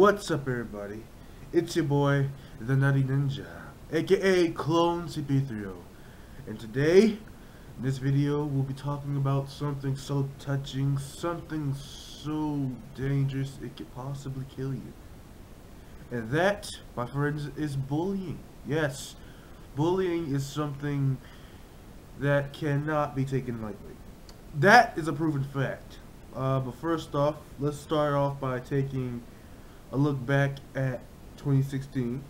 What's up, everybody? It's your boy, the Nutty Ninja, aka Clone CP3O. And today, in this video, we'll be talking about something so touching, something so dangerous it could possibly kill you. And that, my friends, is bullying. Yes, bullying is something that cannot be taken lightly. That is a proven fact. But first off, let's start off by taking a look back at 2016.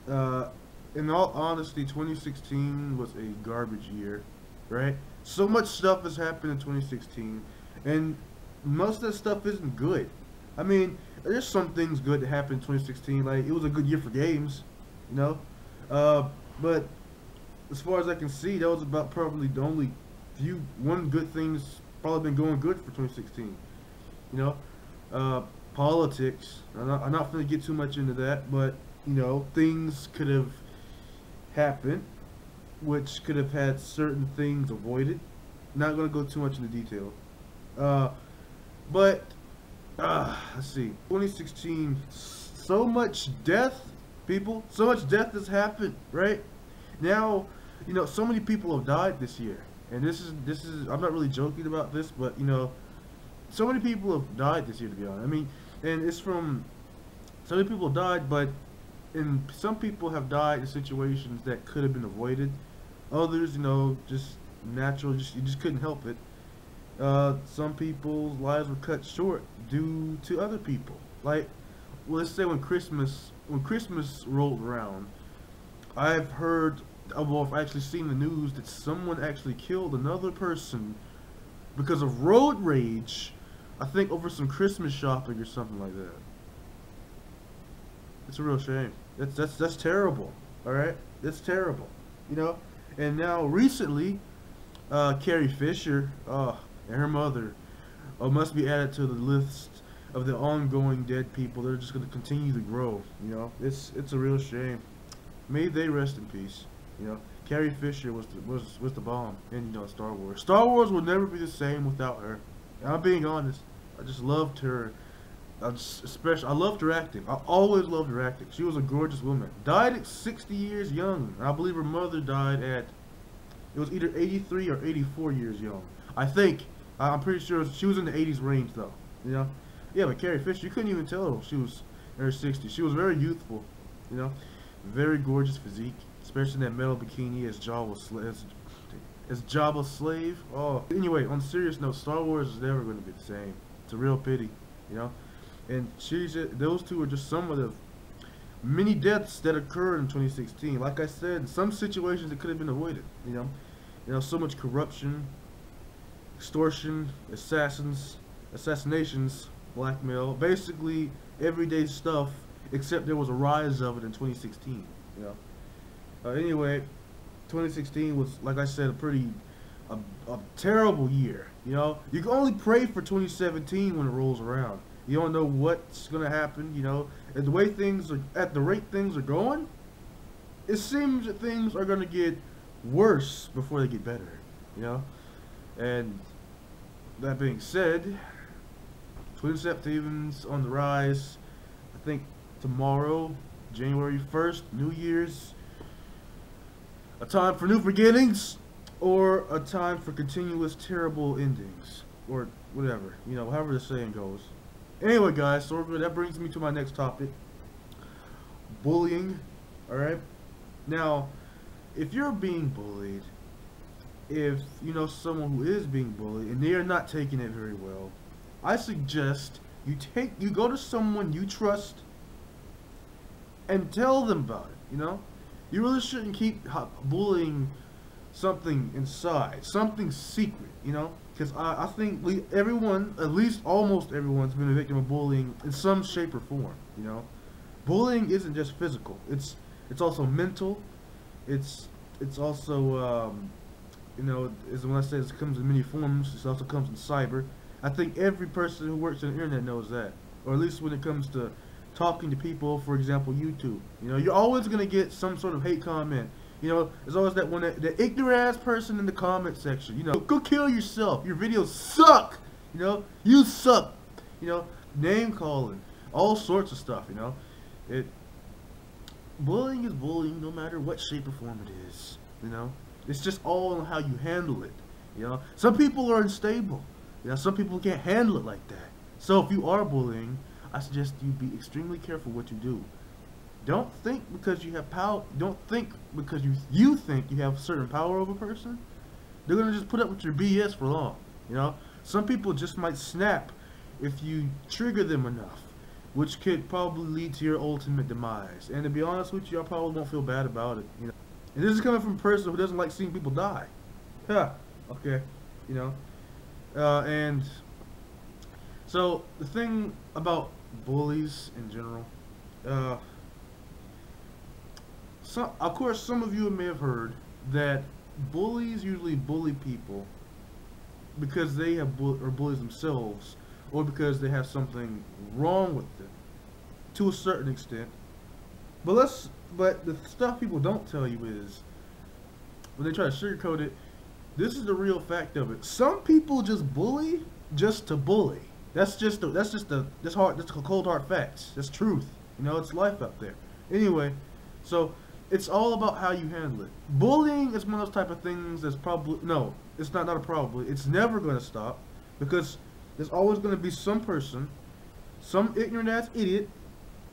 In all honesty, 2016 was a garbage year, right? So much stuff has happened in 2016, and most of that stuff isn't good. I mean, there's some things good that happened in 2016, like it was a good year for games, you know? But as far as I can see, that was about probably the only one good thing's probably been going good for 2016, you know? Politics, I'm not going to get too much into that, but you know, things could have happened which could have had certain things avoided. Not going to go too much into detail, but let's see, 2016, so much death, people, so much death has happened, right? Now, you know, so many people have died this year, and this is I'm not really joking about this, but you know, so many people have died this year, to be honest. I mean, and it's from, so many people died, but some people have died in situations that could have been avoided. Others, you know, just natural, you just couldn't help it. Some people's lives were cut short due to other people. Like, well, let's say when Christmas rolled around, I've heard, well, I've actually seen the news that someone actually killed another person because of road rage. I think over some Christmas shopping or something like that. It's a real shame. That's terrible. All right, that's terrible. You know. And now recently, Carrie Fisher and her mother must be added to the list of the ongoing dead people. They're just going to continue to grow. You know, it's a real shame. May they rest in peace. You know, Carrie Fisher was the bomb in, you know, Star Wars. Star Wars will never be the same without her. And I'm being honest. I just loved her. I loved her acting. I always loved her acting. She was a gorgeous woman. Died at 60 years young. I believe her mother died at, it was either 83 or 84 years young. I think. I'm pretty sure she was in the 80s range though. You know? Yeah, but Carrie Fisher, you couldn't even tell she was in her 60s. She was very youthful. You know? Very gorgeous physique. Especially in that metal bikini as Jabba's slave. Oh. Anyway, on a serious note, Star Wars is never going to be the same. It's a real pity, you know. And those two are just some of the many deaths that occurred in 2016. Like I said, in some situations it could have been avoided. You know, so much corruption, extortion, assassinations, blackmail, basically everyday stuff. Except there was a rise of it in 2016. You know. Anyway, 2016 was, like I said, a terrible year. You know, you can only pray for 2017 when it rolls around. You don't know what's gonna happen. You know, and the way things are, at the rate things are going, it seems that things are gonna get worse before they get better. You know, and that being said, 2017's on the rise. I think tomorrow, January 1st, New Year's. A time for new beginnings, or a time for continuous terrible endings, or whatever, you know, however the saying goes. Anyway, guys, so that brings me to my next topic, bullying. Alright, now, if you're being bullied, if you know someone who is being bullied and they are not taking it very well, I suggest you go to someone you trust and tell them about it. You know, you really shouldn't keep bullying something inside, something secret, you know, because I think everyone, at least almost everyone's been a victim of bullying in some shape or form. You know, bullying isn't just physical; it's also mental. It's also you know, when I say it comes in many forms, it also comes in cyber. I think every person who works on the internet knows that, or at least when it comes to talking to people, for example, YouTube. You know, you're always gonna get some sort of hate comment. You know, there's always that one, that ignorant ass person in the comment section. You know, go kill yourself. Your videos suck. You know, you suck. You know, name calling, all sorts of stuff, you know. Bullying is bullying no matter what shape or form it is, you know. It's just all on how you handle it, you know. Some people are unstable, you know. Some people can't handle it like that. So if you are bullying, I suggest you be extremely careful what you do. Don't think because you have power. Don't think because you think you have certain power over a person. They're gonna just put up with your BS for long. You know, some people just might snap if you trigger them enough, which could probably lead to your ultimate demise. And to be honest with you, I probably won't feel bad about it. You know, and this is coming from a person who doesn't like seeing people die. Yeah. Okay. You know, and so the thing about bullies in general, of course, some of you may have heard that bullies usually bully people because they have or bullies themselves, or because they have something wrong with them, to a certain extent. But the stuff people don't tell you is, when they try to sugarcoat it, this is the real fact of it. Some people just bully just to bully. That's cold hard facts. That's truth. You know, it's life out there. Anyway, so it's all about how you handle it. Bullying is one of those type of things that's probably, no, it's not a probably. It's never going to stop, because there's always going to be some person, some ignorant ass idiot,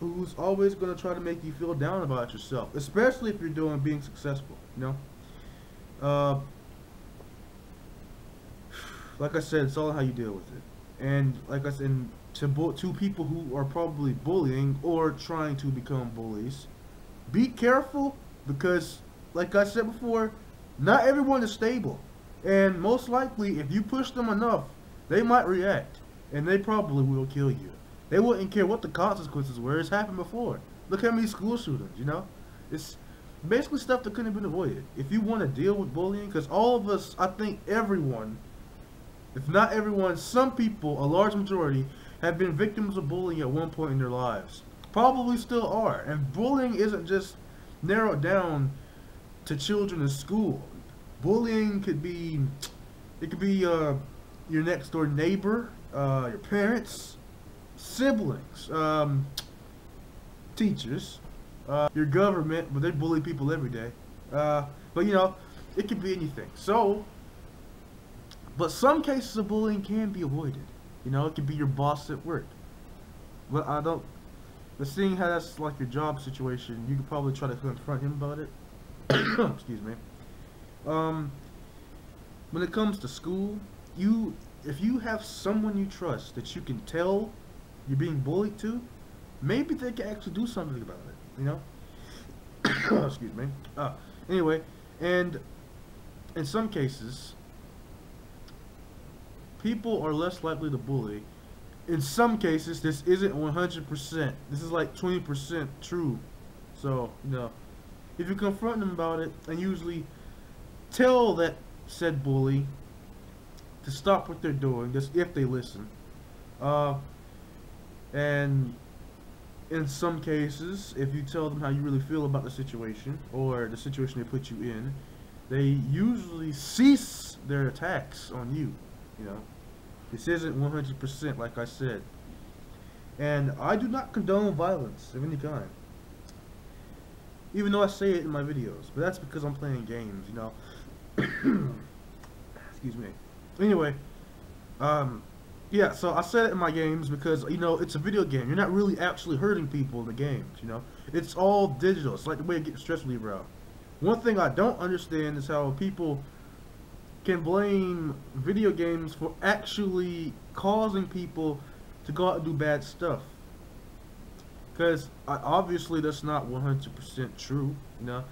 who's always going to try to make you feel down about yourself, especially if you're being successful, you know? Like I said, it's all how you deal with it. And like I said, to people who are probably bullying or trying to become bullies, be careful, because like I said before, not everyone is stable, and most likely if you push them enough, they might react, and they probably will kill you. They wouldn't care what the consequences were. It's happened before. Look how many school shootings, you know. It's basically stuff that couldn't have been avoided. If you want to deal with bullying, because all of us, I think everyone, if not everyone, some people, a large majority, have been victims of bullying at one point in their lives. Probably still are. And bullying isn't just narrowed down to children in school. Bullying could be, your next door neighbor, your parents, siblings, teachers, your government, but they bully people every day. But you know, it could be anything. So, but some cases of bullying can be avoided. You know, it could be your boss at work. But seeing how that's like your job situation, you could probably try to confront him about it. Excuse me. When it comes to school, if you have someone you trust that you can tell you're being bullied to, maybe they can actually do something about it, you know? Excuse me. Anyway, and in some cases, people are less likely to bully. In some cases, this isn't 100%. This is like 20% true. So, you know, if you confront them about it and usually tell that said bully to stop what they're doing, just if they listen. And in some cases, if you tell them how you really feel about the situation, or the situation they put you in, they usually cease their attacks on you, you know. This isn't 100%, like I said. And I do not condone violence of any kind, even though I say it in my videos. But that's because I'm playing games, you know. Excuse me. Anyway, yeah, so I said it in my games because, you know, it's a video game. You're not really actually hurting people in the games, you know. It's all digital. It's like the way to get stress reliever out. One thing I don't understand is how people can blame video games for actually causing people to go out and do bad stuff. Because obviously that's not 100% true, you know.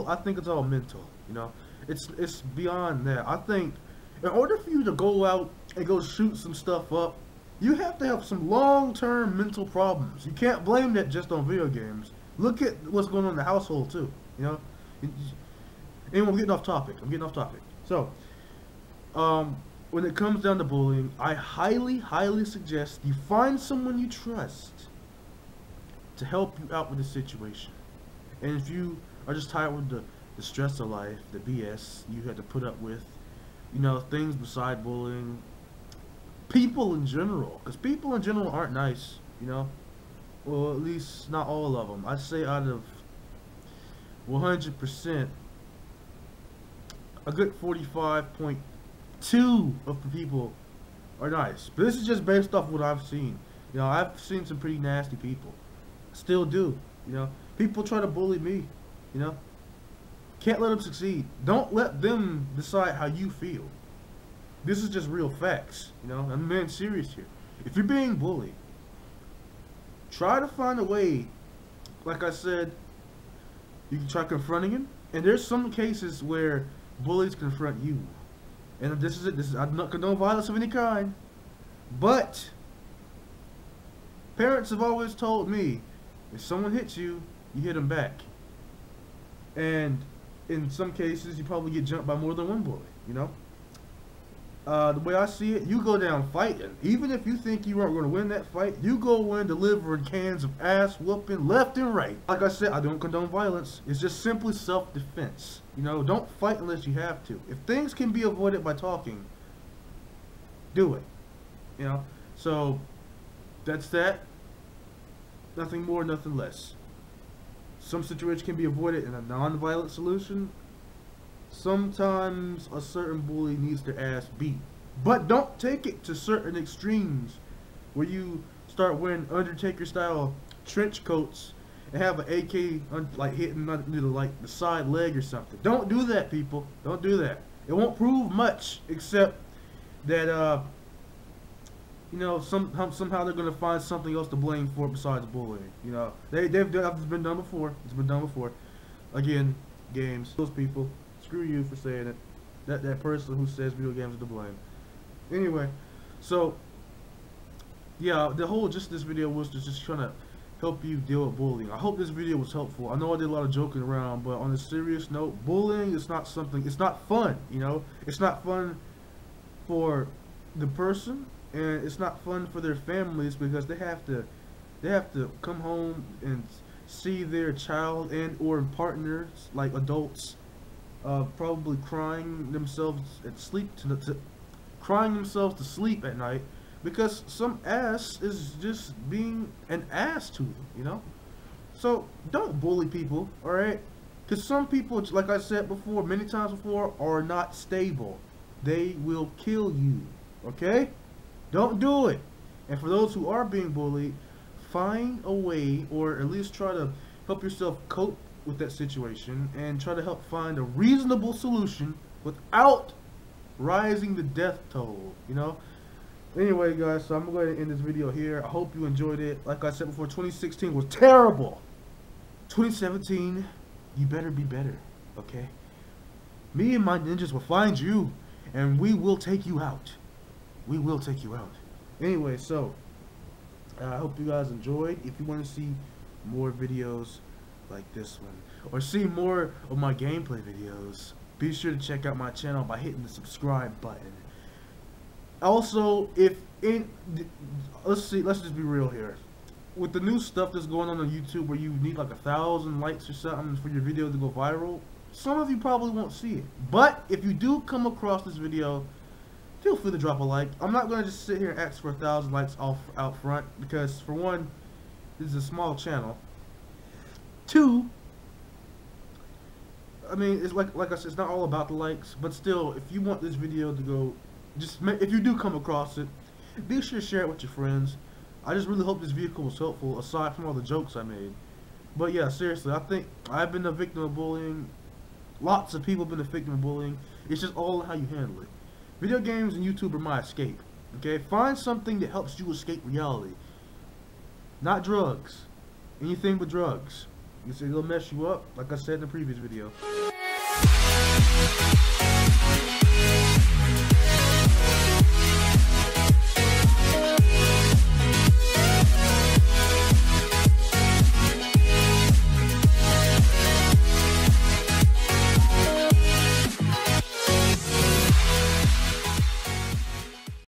I think it's all mental, you know. It's beyond that. I think in order for you to go out and go shoot some stuff up, you have to have some long-term mental problems. You can't blame that just on video games. Look at what's going on in the household too, you know. Anyway, I'm getting off topic. So, when it comes down to bullying, I highly, highly suggest you find someone you trust to help you out with the situation. And if you are just tired with the stress of life, the BS you had to put up with, you know, things beside bullying, people in general, because people in general aren't nice, you know. well, at least not all of them. I'd say out of 100%, a good 45.2 of the people are nice. But this is just based off what I've seen. You know, I've seen some pretty nasty people. Still do. You know, people try to bully me. You know, can't let them succeed. Don't let them decide how you feel. This is just real facts. You know, I'm being serious here. If you're being bullied, try to find a way. Like I said, you can try confronting him. And there's some cases where bullies confront you. And this is it. I do not condone violence of any kind. But parents have always told me, if someone hits you, you hit them back. And in some cases, you probably get jumped by more than one bully. You know. The way I see it, you go down fighting. Even if you think you aren't going to win that fight, you go in delivering cans of ass whooping left and right. Like I said, I don't condone violence. It's just simply self-defense. You know, don't fight unless you have to. If things can be avoided by talking, do it. You know, so that's that. Nothing more, nothing less. Some situations can be avoided in a non-violent solution. Sometimes a certain bully needs their ass beat. But don't take it to certain extremes where you start wearing Undertaker style trench coats and have an AK like hitting like the side leg or something. Don't do that, people. Don't do that. It won't prove much, except that you know, somehow they're gonna find something else to blame for besides bullying. You know, it's been done before. It's been done before. Again, games. Those people. Screw you for saying it. That person who says video games are to blame. Anyway, so yeah, the whole this video was just trying to help you deal with bullying. I hope this video was helpful. I know I did a lot of joking around, but on a serious note, bullying is not something. It's not fun. You know, it's not fun for the person, and it's not fun for their families because they have to come home and see their child and or partners, like adults, probably crying themselves to sleep at night because some ass is just being an ass to them, you know. So don't bully people, all right? Because some people, like I said before, many times before, are not stable. They will kill you, okay? Don't do it. And for those who are being bullied, find a way, or at least try to help yourself cope with that situation and try to help find a reasonable solution without rising the death toll, you know. Anyway, guys, so I'm going to end this video here. I hope you enjoyed it. Like I said before, 2016 was terrible. 2017, you better be better, okay? Me and my ninjas will find you and we will take you out. We will take you out. Anyway, so I hope you guys enjoyed. If you want to see more videos like this one, or see more of my gameplay videos, be sure to check out my channel by hitting the subscribe button. Also, let's just be real here. With the new stuff that's going on YouTube where you need like 1,000 likes or something for your video to go viral, some of you probably won't see it. But if you do come across this video, feel free to drop a like. I'm not going to just sit here and ask for 1,000 likes out front, because for one, this is a small channel. Two, I mean, it's like I said, it's not all about the likes, but still, if you want this video to go, if you do come across it, be sure to share it with your friends. I just really hope this vehicle was helpful, aside from all the jokes I made. But yeah, seriously, I think I've been a victim of bullying. Lots of people have been a victim of bullying. It's just all how you handle it. Video games and YouTube are my escape. Okay, find something that helps you escape reality. Not drugs. Anything but drugs. You see, it'll mess you up, like I said in the previous video.